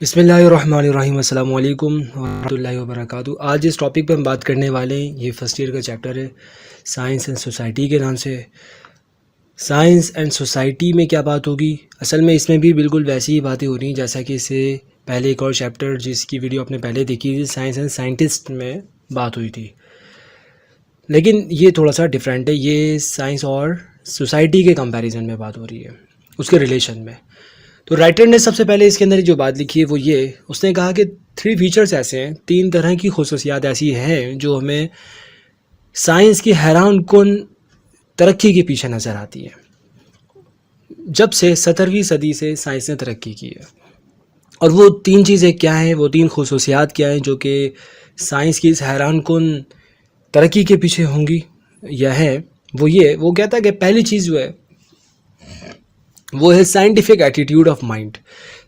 बिस्मिल्लाहिर्रहमानिर्रहीम अस्सलामु अलैकुम वरहमतुल्लाहि वबरकातुहू। आज जिस टॉपिक पर हम बात करने वाले हैं ये फ़र्स्ट ईयर का चैप्टर है, साइंस एंड सोसाइटी के नाम से। साइंस एंड सोसाइटी में क्या बात होगी? असल में इसमें भी बिल्कुल वैसी ही बातें हो रही हैं जैसा कि इससे पहले एक और चैप्टर जिसकी वीडियो आपने पहले देखी थी, साइंस एंड साइंटिस्ट में बात हुई थी। लेकिन ये थोड़ा सा डिफरेंट है, ये साइंस और सोसाइटी के कंपैरिजन में बात हो रही है, उसके रिलेशन में। तो राइटर ने सबसे पहले इसके अंदर जो बात लिखी है वो ये, उसने कहा कि 3 फीचर्स ऐसे हैं, 3 तरह की खुसूसियात ऐसी हैं जो हमें साइंस की हैरान कुन तरक्की के पीछे नज़र आती है। जब से 17वीं सदी से साइंस ने तरक्की की है, और वो 3 चीज़ें क्या हैं, वो 3 खुसूसियात क्या हैं जो कि साइंस की इस हैरान कुन तरक्की के पीछे होंगी, यह है वो कहता है कि पहली चीज़ वो है scientific attitude of mind.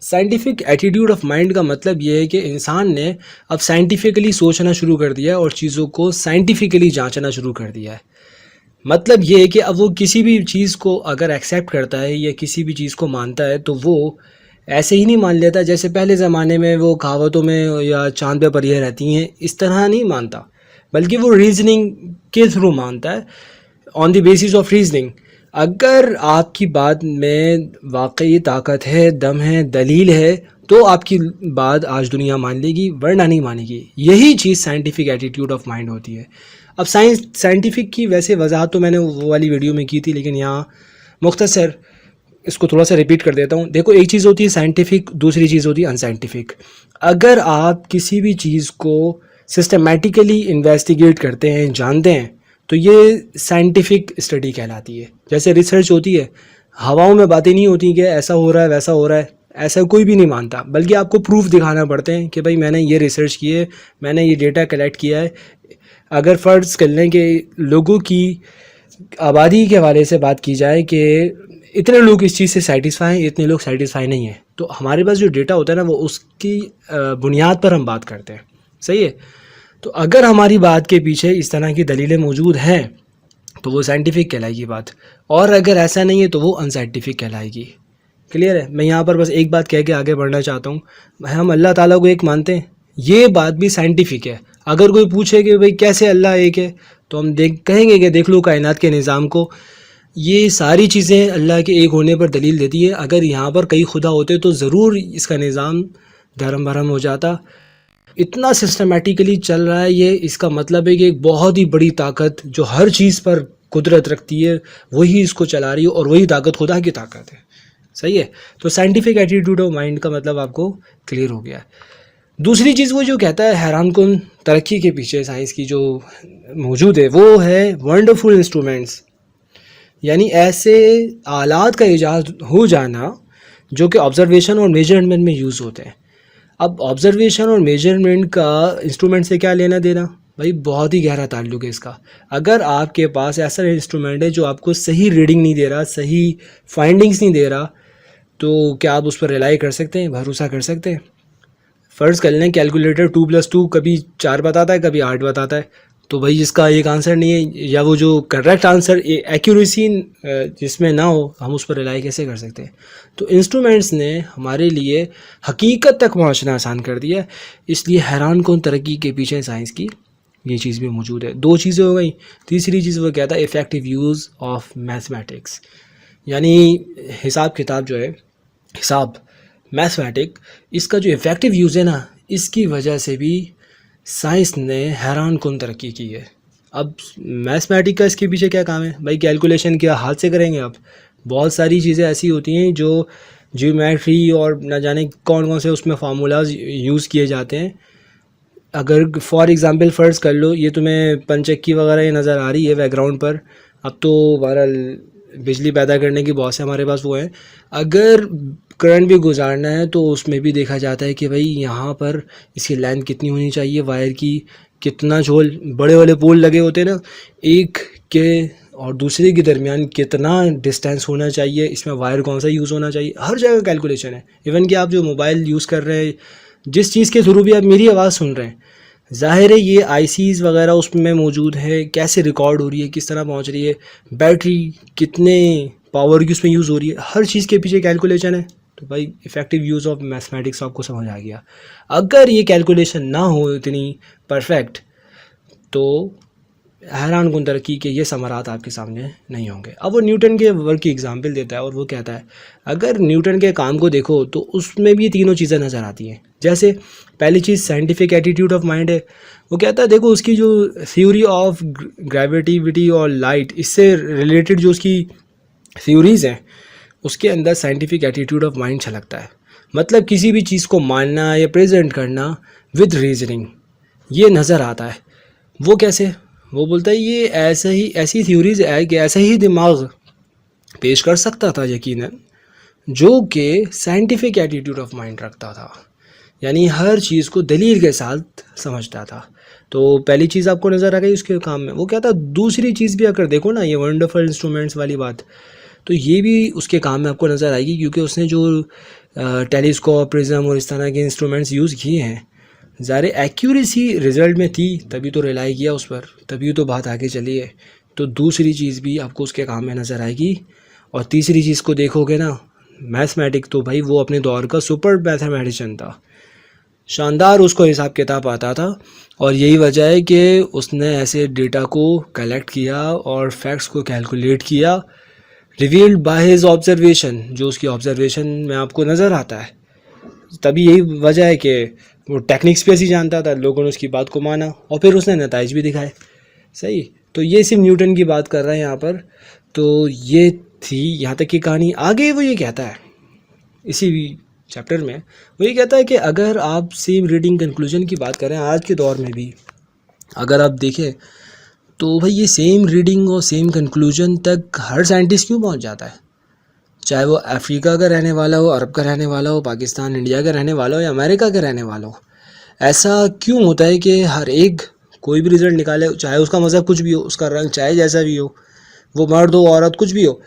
Scientific attitude of mind का मतलब ये है कि इंसान ने अब साइंटिफिकली सोचना शुरू कर दिया है और चीज़ों को साइंटिफिकली जांचना शुरू कर दिया है। मतलब ये है कि अब वो किसी भी चीज़ को अगर एक्सेप्ट करता है या किसी भी चीज़ को मानता है तो वो ऐसे ही नहीं मान लेता जैसे पहले ज़माने में वो कहावतों में या चांद पे परियां रहती हैं इस तरह नहीं मानता, बल्कि वो रीजनिंग के थ्रू मानता है, on the basis of reasoning. अगर आपकी बात में वाकई ताकत है, दम है, दलील है, तो आपकी बात आज दुनिया मान लेगी, वरना नहीं मानेगी। यही चीज़ साइंटिफिक एटीट्यूड ऑफ माइंड होती है। अब साइंटिफिक की वैसे वजाहत तो मैंने वो वाली वीडियो में की थी, लेकिन यहाँ मुख्तसर इसको थोड़ा सा रिपीट कर देता हूँ। देखो, एक चीज़ होती है साइंटिफिक, दूसरी चीज़ होती है अनसाइंटिफिक। अगर आप किसी भी चीज़ को सिस्टमेटिकली इन्वेस्टिगेट करते हैं, जानते हैं, तो ये साइंटिफिक स्टडी कहलाती है। जैसे रिसर्च होती है, हवाओं में बातें नहीं होती कि ऐसा हो रहा है वैसा हो रहा है, ऐसा कोई भी नहीं मानता, बल्कि आपको प्रूफ दिखाना पड़ते हैं कि भाई मैंने ये रिसर्च की है, मैंने ये डेटा कलेक्ट किया है। अगर फ़र्ज़ कर लें कि लोगों की आबादी के हवाले से बात की जाए कि इतने लोग इस चीज़ से सेटिस्फाई हैं, इतने लोग सेटिस्फाई नहीं हैं, तो हमारे पास जो डेटा होता है ना वो उसकी बुनियाद पर हम बात करते हैं। सही है? तो अगर हमारी बात के पीछे इस तरह की दलीलें मौजूद हैं तो वो साइंटिफिक कहलाएगी बात, और अगर ऐसा नहीं है तो वो अनसाइंटिफिक कहलाएगी। क्लियर है? मैं यहाँ पर बस एक बात कह के आगे बढ़ना चाहता हूँ। हम अल्लाह ताला को एक मानते हैं, ये बात भी साइंटिफिक है। अगर कोई पूछे कि भाई कैसे अल्लाह एक है, तो हम कहेंगे कि देख लो कायनात के निज़ाम को, ये सारी चीज़ें अल्लाह के एक होने पर दलील देती है। अगर यहाँ पर कई खुदा होते तो ज़रूर इसका निज़ाम धर्म भरम हो जाता। इतना सिस्टमेटिकली चल रहा है ये, इसका मतलब है कि एक बहुत ही बड़ी ताकत जो हर चीज़ पर कुदरत रखती है वही इसको चला रही है, और वही ताकत खुदा की ताकत है। सही है? तो साइंटिफिक एटीट्यूड ऑफ माइंड का मतलब आपको क्लियर हो गया। दूसरी चीज़ वो जो कहता है हैरान कुन तरक्की के पीछे साइंस की जो मौजूद है वो है वंडरफुल इंस्ट्रूमेंट्स, यानी ऐसे आलात का ईजाद हो जाना जो कि ऑब्जर्वेशन और मेजरमेंट में यूज़ होते हैं। अब ऑब्जर्वेशन और मेजरमेंट का इंस्ट्रूमेंट से क्या लेना देना? भाई बहुत ही गहरा ताल्लुक है इसका। अगर आपके पास ऐसा इंस्ट्रूमेंट है जो आपको सही रीडिंग नहीं दे रहा, सही फाइंडिंग्स नहीं दे रहा, तो क्या आप उस पर रिलाई कर सकते हैं, भरोसा कर सकते हैं? फ़र्ज़ कर लें कैलकुलेटर 2+2 कभी 4 बताता है, कभी 8 बताता है, तो भाई इसका एक आंसर नहीं है, या वो जो करेक्ट आंसर एक्यूरेसी जिसमें ना हो, हम उस पर रिलाई कैसे कर सकते हैं? तो इंस्ट्रूमेंट्स ने हमारे लिए हकीकत तक पहुंचना आसान कर दिया है। इसलिए हैरान कौन तरक्की के पीछे साइंस की ये चीज़ भी मौजूद है। 2 चीज़ें हो गई। तीसरी चीज़ वो कहता है इफ़ेक्टिव यूज़ ऑफ मैथमेटिक्स, यानी हिसाब किताब जो है, हिसाब मैथमेटिक, इसका जो इफ़ेक्टिव यूज़ है ना, इसकी वजह से भी साइंस ने हैरान कुन तरक्की की है। अब मैथमेटिक का इसके पीछे क्या काम है? भाई कैलकुलेशन क्या हाथ से करेंगे आप? बहुत सारी चीज़ें ऐसी होती हैं जो ज्योमेट्री और न जाने कौन कौन से उसमें फार्मूलाज यूज़ किए जाते हैं। अगर फॉर एग्ज़ाम्पल फ़र्ज़ कर लो, ये तुम्हें पंचक्की वगैरह ये नज़र आ रही है बैकग्राउंड पर। अब तो बहरहाल बिजली पैदा करने की बहुत से हमारे पास वो हैं। अगर करंट भी गुजारना है तो उसमें भी देखा जाता है कि भाई यहाँ पर इसकी लेंथ कितनी होनी चाहिए, वायर की कितना झोल, बड़े वाले पोल लगे होते हैं ना, एक के और दूसरे के दरमियान कितना डिस्टेंस होना चाहिए, इसमें वायर कौन सा यूज़ होना चाहिए, हर जगह कैलकुलेशन है। इवन कि आप जो मोबाइल यूज़ कर रहे हैं, जिस चीज़ के थ्रू भी आप मेरी आवाज़ सुन रहे हैं, ज़ाहिर है ये आईसीज़ वगैरह उसमें मौजूद है, कैसे रिकॉर्ड हो रही है, किस तरह पहुंच रही है, बैटरी कितने पावर की उसमें यूज़ हो रही है, हर चीज़ के पीछे कैलकुलेशन है। तो भाई इफ़ेक्टिव यूज़ ऑफ मैथमेटिक्स आपको समझ आ गया। अगर ये कैलकुलेशन ना हो इतनी परफेक्ट तो हैरान कुन तरक्की के ये समरात आपके सामने नहीं होंगे। अब वो न्यूटन के वर्क की एग्जांपल देता है और वो कहता है अगर न्यूटन के काम को देखो तो उसमें भी तीनों चीज़ें नज़र आती हैं। जैसे पहली चीज़ साइंटिफिक एटीट्यूड ऑफ माइंड है। वो कहता है देखो उसकी जो थ्योरी ऑफ ग्रेविटिविटी और लाइट, इससे रिलेटेड जो उसकी थ्योरीज़ हैं उसके अंदर साइंटिफिक एटीट्यूड ऑफ माइंड छलकता है। मतलब किसी भी चीज़ को मानना या प्रेजेंट करना विद रीजनिंग, ये नज़र आता है। वो कैसे? वो बोलता है ये ऐसे ही ऐसी थ्योरीज है कि ऐसा ही दिमाग पेश कर सकता था यकीनन जो कि साइंटिफिक एटीट्यूड ऑफ माइंड रखता था, यानी हर चीज़ को दलील के साथ समझता था। तो पहली चीज़ आपको नज़र आ गई उसके काम में। वो क्या था, दूसरी चीज़ भी अगर देखो ना, ये वंडरफुल इंस्ट्रूमेंट्स वाली बात, तो ये भी उसके काम में आपको नज़र आएगी क्योंकि उसने जो टेलीस्कोप, प्रिज्म और इस तरह के इंस्ट्रूमेंट्स यूज़ किए हैं, ज़ाहिर एक्यूरेसी रिज़ल्ट में थी तभी तो रिलाई किया उस पर, तभी तो बात आगे चली है। तो दूसरी चीज़ भी आपको उसके काम में नज़र आएगी। और तीसरी चीज़ को देखोगे ना, मैथमेटिक तो भाई वो अपने दौर का सुपर मैथमेटिशियन था, शानदार उसको हिसाब किताब आता था। और यही वजह है कि उसने ऐसे डेटा को कलेक्ट किया और फैक्ट्स को कैलकुलेट किया, रिवील्ड बाय हिज ऑब्जर्वेशन, जो उसकी ऑब्जर्वेशन में आपको नज़र आता है। तभी यही वजह है कि वो टेक्निक्स भी ऐसी जानता था, लोगों ने उसकी बात को माना और फिर उसने नताइज भी दिखाए। सही, तो ये सिर्फ न्यूटन की बात कर रहे हैं यहाँ पर। तो ये थी यहाँ तक की कहानी। आगे वो ये कहता है इसी चैप्टर में, वो ये कहता है कि अगर आप सेम रीडिंग कंक्लूजन की बात करें आज के दौर में भी अगर आप देखें तो भाई ये सेम रीडिंग और सेम कंक्लूजन तक हर साइंटिस्ट क्यों पहुँच जाता है, चाहे वो अफ्रीका का रहने वाला हो, अरब का रहने वाला हो, पाकिस्तान इंडिया का रहने वाला हो या अमेरिका का रहने वाला हो। ऐसा क्यों होता है कि हर एक कोई भी रिज़ल्ट निकाले, चाहे उसका मज़हब कुछ भी हो, उसका रंग चाहे जैसा भी हो, वो मर्द हो औरत कुछ भी हो,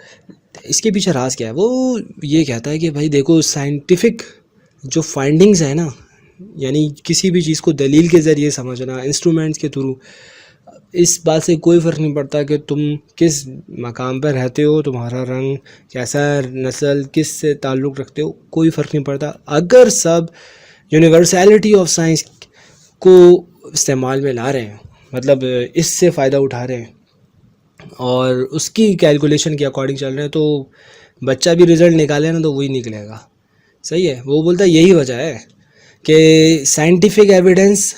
इसके पीछे राज क्या है? वो ये कहता है कि भाई देखो साइंटिफिक जो फाइंडिंग्स है ना, यानी किसी भी चीज़ को दलील के ज़रिए समझना, इंस्ट्रूमेंट्स के थ्रू, इस बात से कोई फ़र्क नहीं पड़ता कि तुम किस मकाम पर रहते हो, तुम्हारा रंग कैसा, नस्ल किस से ताल्लुक़ रखते हो, कोई फ़र्क नहीं पड़ता। अगर सब यूनिवर्सैलिटी ऑफ साइंस को इस्तेमाल में ला रहे हैं, मतलब इससे फ़ायदा उठा रहे हैं और उसकी कैलकुलेशन के अकॉर्डिंग चल रहे हैं, तो बच्चा भी रिज़ल्ट निकाले ना तो वही निकलेगा। सही है। वो बोलता है यही वजह है कि साइंटिफिक एविडेंस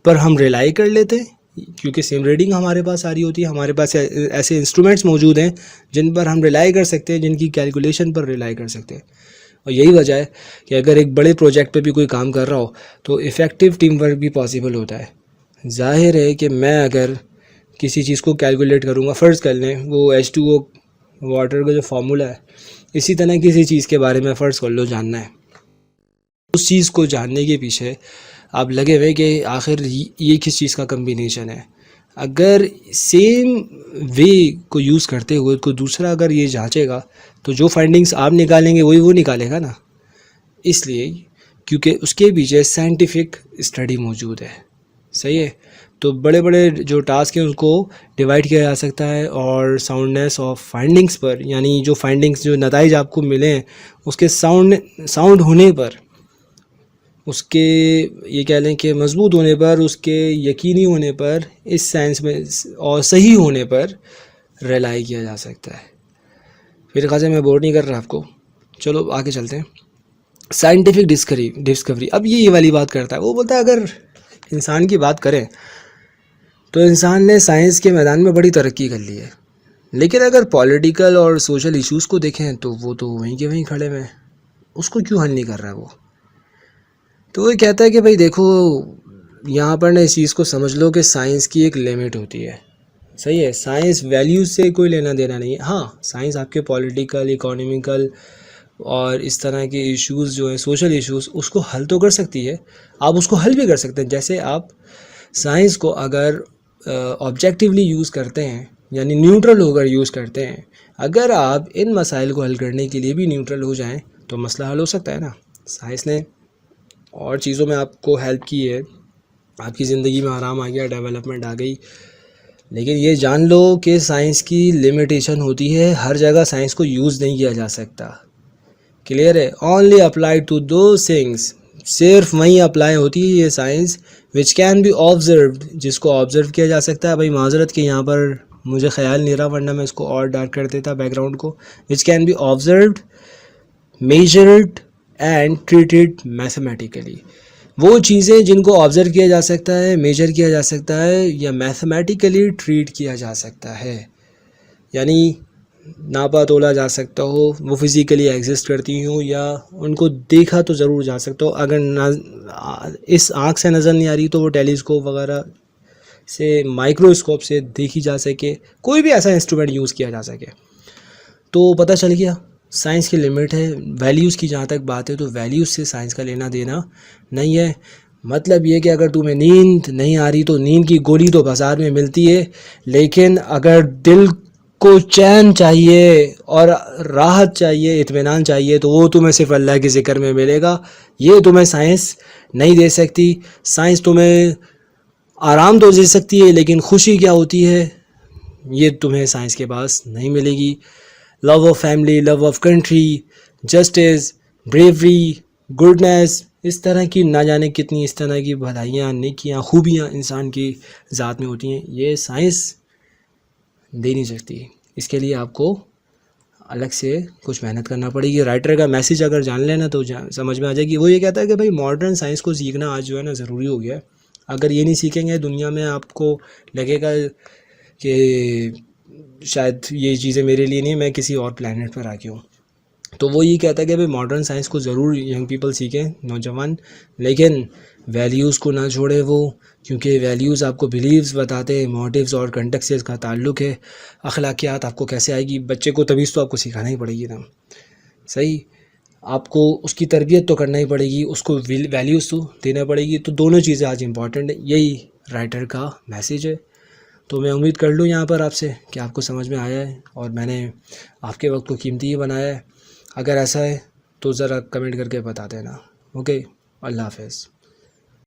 पर हम रिलाई कर लेते हैं क्योंकि सेम रीडिंग हमारे पास आ रही होती है, हमारे पास ऐसे इंस्ट्रूमेंट्स मौजूद हैं जिन पर हम रिलाई कर सकते हैं, जिनकी कैलकुलेशन पर रिलाई कर सकते हैं। और यही वजह है कि अगर एक बड़े प्रोजेक्ट पे भी कोई काम कर रहा हो तो इफ़ेक्टिव टीम वर्क भी पॉसिबल होता है। जाहिर है कि मैं अगर किसी चीज़ को कैलकुलेट करूँगा, फ़र्ज़ कर लें वो H2O वाटर का जो फार्मूला है, इसी तरह किसी चीज़ के बारे में फ़र्ज़ कर लो जानना है, उस चीज़ को जानने के पीछे आप लगे हुए कि आखिर ये किस चीज़ का कम्बिनेशन है। अगर सेम वे को यूज़ करते हुए कोई दूसरा अगर ये जांचेगा तो जो फाइंडिंग्स आप निकालेंगे वही वो निकालेगा ना, इसलिए क्योंकि उसके पीछे साइंटिफिक स्टडी मौजूद है। सही है। तो बड़े बड़े जो टास्क हैं उसको डिवाइड किया जा सकता है और साउंडनेस ऑफ फाइंडिंग्स पर, यानी जो फाइंडिंग्स जो नताइज आपको मिले हैं उसके साउंड होने पर, उसके ये कह लें कि मजबूत होने पर, उसके यकीनी होने पर, इस साइंस में और सही होने पर रिलाई किया जा सकता है। फिर खासे मैं बोर नहीं कर रहा आपको, चलो आगे चलते हैं। साइंटिफिक डिस्कवरी, अब ये वाली बात करता है। वो बोलता है अगर इंसान की बात करें तो इंसान ने साइंस के मैदान में बड़ी तरक्की कर ली है, लेकिन अगर पॉलिटिकल और सोशल इश्यूज़ को देखें तो वो तो वहीं के वहीं खड़े हुए हैं, उसको क्यों हल नहीं कर रहा है वो। तो वो कहता है कि भाई देखो यहाँ पर ना इस चीज़ को समझ लो कि साइंस की एक लिमिट होती है। सही है। साइंस वैल्यूज़ से कोई लेना देना नहीं है। हाँ, साइंस आपके पॉलिटिकल, इकोनॉमिकल और इस तरह के इश्यूज़ जो है, सोशल इश्यूज़, उसको हल तो कर सकती है, आप उसको हल भी कर सकते हैं। जैसे आप साइंस को अगर ऑब्जेक्टिवली यूज़ करते हैं, यानी न्यूट्रल होकर यूज़ करते हैं, अगर आप इन मसाइल को हल करने के लिए भी न्यूट्रल हो जाएं तो मसला हल हो सकता है ना। साइंस ने और चीज़ों में आपको हेल्प की है, आपकी ज़िंदगी में आराम आ गया, डेवलपमेंट आ गई, लेकिन ये जान लो कि साइंस की लिमिटेशन होती है, हर जगह साइंस को यूज़ नहीं किया जा सकता। क्लियर है? ओनली अप्लाई टू दो थिंग्स, सिर्फ वहीं अप्लाई होती है ये science which can be observed, जिसको ऑब्जर्व किया जा सकता है। भाई माजरत के यहाँ पर मुझे ख्याल नहीं रहा, वरना मैं इसको और डार्क कर देता बैकग्राउंड को। Which can be observed, measured and treated mathematically. वो चीज़ें जिनको ऑब्ज़र्व किया जा सकता है, मेजर किया जा सकता है या मैथमेटिकली ट्रीट किया जा सकता है, यानी नापा तोला जा सकता हो, वो फिज़िकली एग्जिस्ट करती हूँ या उनको देखा तो ज़रूर जा सकता हो। अगर इस आँख से नज़र नहीं आ रही तो वो टेलीस्कोप वगैरह से, माइक्रोस्कोप से देखी जा सके, कोई भी ऐसा इंस्ट्रूमेंट यूज़ किया जा सके। तो पता चल गया साइंस की लिमिट है। वैल्यूज़ की जहाँ तक बात है तो वैल्यूज़ से साइंस का लेना देना नहीं है। मतलब ये कि अगर तुम्हें नींद नहीं आ रही तो नींद की गोली तो बाज़ार में मिलती है, लेकिन अगर दिल को चैन चाहिए और राहत चाहिए, इत्मीनान चाहिए, तो वो तुम्हें सिर्फ अल्लाह के ज़िक्र में मिलेगा। ये तुम्हें साइंस नहीं दे सकती। साइंस तुम्हें आराम तो दे सकती है, लेकिन खुशी क्या होती है ये तुम्हें साइंस के पास नहीं मिलेगी। Love of family, love of country, justice, bravery, goodness, इस तरह की ना जाने कितनी इस तरह की भलाइयाँ, नेकियाँ, खूबियाँ इंसान की ज़ात में होती हैं, ये साइंस दे नहीं सकती। इसके लिए आपको अलग से कुछ मेहनत करना पड़ेगी। राइटर का मैसेज अगर जान लेना तो समझ में आ जाएगी। वो ये कहता है कि भाई मॉडर्न साइंस को सीखना आज जो है ना ज़रूरी हो गया है। अगर ये नहीं सीखेंगे दुनिया में आपको लगेगा कि शायद ये चीज़ें मेरे लिए नहीं, मैं किसी और प्लैनेट पर आ गया हूँ। तो वो ये कहता है कि भाई मॉडर्न साइंस को ज़रूर यंग पीपल सीखें, नौजवान, लेकिन वैल्यूज़ को ना छोड़े वो, क्योंकि वैल्यूज़ आपको बिलीव्स बताते हैं, मोटिव्स और कंटेक्स्ट से इसका ताल्लुक़ है। अखलाकियात आपको कैसे आएगी, बच्चे को तभी तो आपको सिखाना ही पड़ेगी ना, सही, आपको उसकी तरबियत तो करना ही पड़ेगी, उसको वैल्यूज़ तो देना पड़ेगी। तो दोनों चीज़ें आज इंपॉर्टेंट है, यही राइटर का मैसेज है। तो मैं उम्मीद कर लूँ यहाँ पर आपसे कि आपको समझ में आया है और मैंने आपके वक्त को कीमती ही बनाया है। अगर ऐसा है तो ज़रा कमेंट करके बता देना। ओके, अल्लाह हाफ़िज़।